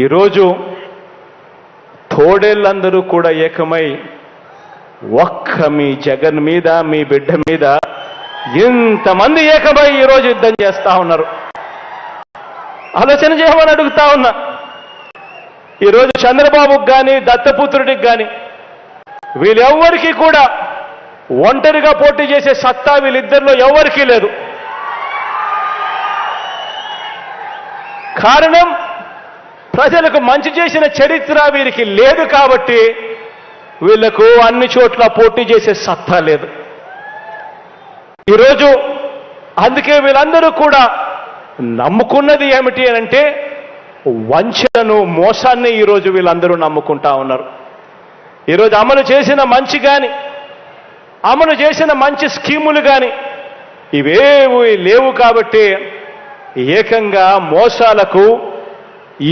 ఈరోజు తోడేళ్ళందరూ కూడా ఏకమై ఒక్క మీ జగన్ మీద, మీ బిడ్డ మీద ఇంతమంది ఏకమై ఈరోజు యుద్ధం చేస్తా ఉన్నారు. ఆలోచన చేయమని అడుగుతా ఉన్నా. ఈరోజు చంద్రబాబుకి కానీ, దత్తపుత్రుడికి కానీ వీళ్ళెవ్వరికీ కూడా ఒంటరిగా పోటీ చేసే సత్తా వీళ్ళిద్దరిలో ఎవరికీ లేదు. కారణం, ప్రజలకు మంచి చేసిన చరిత్ర వీరికి లేదు కాబట్టి వీళ్లకు అన్ని చోట్ల పోటీ చేసే సత్తా లేదు. ఈరోజు అందుకే వీళ్ళందరూ కూడా నమ్ముకున్నది ఏమిటి అంటే వంచనను, మోసాన్ని ఈరోజు వీళ్ళందరూ నమ్ముకుంటా ఉన్నారు. ఈరోజు అమలు చేసిన మంచి కానీ, అమలు చేసిన మంచి స్కీములు కానీ ఇవేవి లేవు కాబట్టి ఏకంగా మోసాలకు,